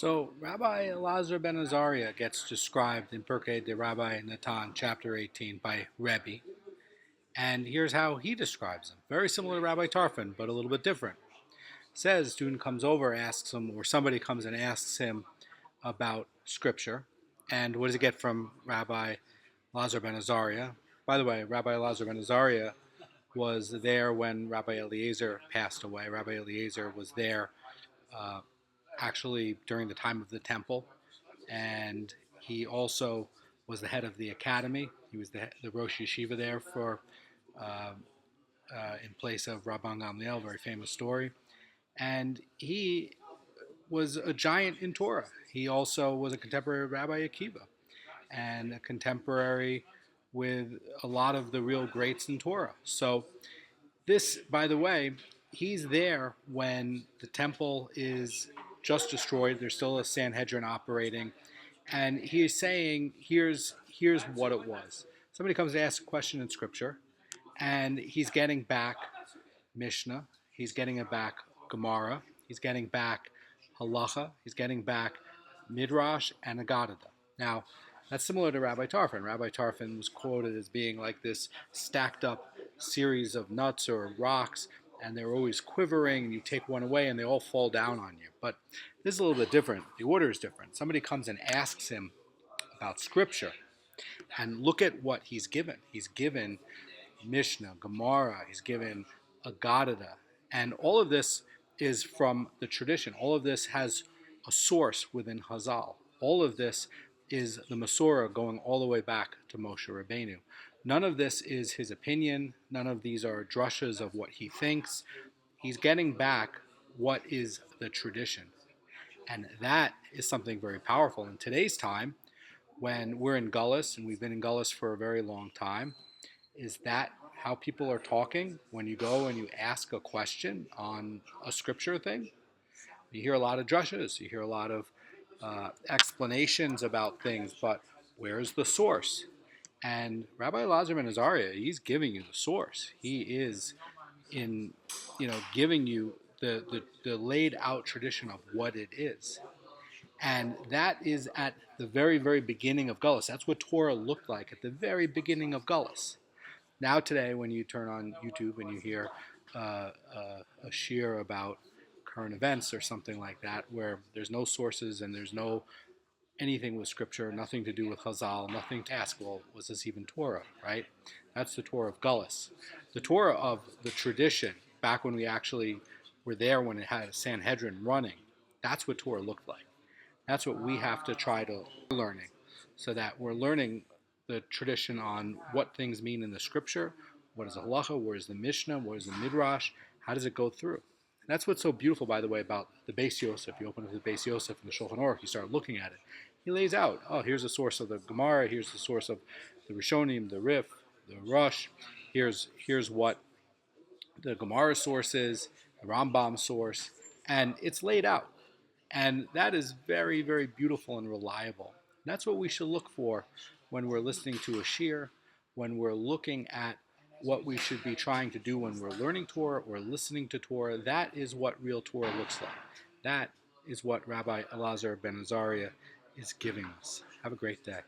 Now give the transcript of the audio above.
So Rabbi Elazar ben Azariah gets described in Pirket D'Rabbi Natan Chapter 18 by Rebbe, and here's how he describes him. Very similar to Rabbi Tarfon, but a little bit different. Says, student comes over, asks him, or somebody comes and asks him about scripture, and what does he get from Rabbi Elazar ben Azariah? By the way, Rabbi Elazar ben Azariah was there when Rabbi Eliezer passed away. Rabbi Eliezer was there uh, actually during the time of the temple, and he also was the head of the academy. He was the Rosh Yeshiva there for uh, in place of Rabban Gamliel, very famous story. And he was a giant in Torah. He also was a contemporary of Rabbi Akiva and a contemporary with a lot of the real greats in Torah. So this, by the way, he's there when the temple is just destroyed. There's still a Sanhedrin operating, and he is saying, "Here's what it was." Somebody comes to ask a question in Scripture, and he's getting back Mishnah, he's getting it back Gemara, he's getting back Halacha, he's getting back Midrash and Agadada. Now, that's similar to Rabbi Tarfon. Rabbi Tarfon was quoted as being like this stacked up series of nuts or rocks, and they're always quivering, and you take one away and they all fall down on you. But this is a little bit different. The order is different. Somebody comes and asks him about Scripture, and look at what he's given. He's given Mishnah, Gemara, he's given Agadada, and all of this is from the tradition. All of this has a source within Hazal. All of this is the Masorah going all the way back to Moshe Rabbeinu. None of this is his opinion. None of these are drushas of what he thinks. He's getting back what is the tradition. And that is something very powerful. In today's time, when we're in Gullus, and we've been in Gullus for a very long time, is that how people are talking when you go and you ask a question on a scripture thing? You hear a lot of drushas, you hear a lot of explanations about things, but where's the source? And Rabbi Elazar ben Azariah, he's giving you the source. He is giving you the laid out tradition of what it is. And that is at the very, very beginning of Gullus. That's what Torah looked like at the very beginning of Gullus. Now today, when you turn on YouTube and you hear a shiur about current events or something like that, where there's no sources and there's no anything with Scripture, nothing to do with Chazal, nothing to ask, well, was this even Torah, right? That's the Torah of Gullus. The Torah of the tradition, back when we actually were there when it had a Sanhedrin running, that's what Torah looked like. That's what we have to try to learning, so that we're learning the tradition on what things mean in the Scripture, what is the Halacha, where is the Mishnah, what is the Midrash, how does it go through? And that's what's so beautiful, by the way, about the Beis Yosef. You open up the Beis Yosef in the Shulchan Aruch, you start looking at it. He lays out, oh, here's the source of the Gemara, here's the source of the Rishonim, the Rif, the Rush, here's what the Gemara source is, the Rambam source, and it's laid out. And that is very, very beautiful and reliable. And that's what we should look for when we're listening to a shiur, when we're looking at what we should be trying to do when we're learning Torah or listening to Torah. That is what real Torah looks like. That is what Rabbi Elazar ben Azariah is giving us. Have a great day.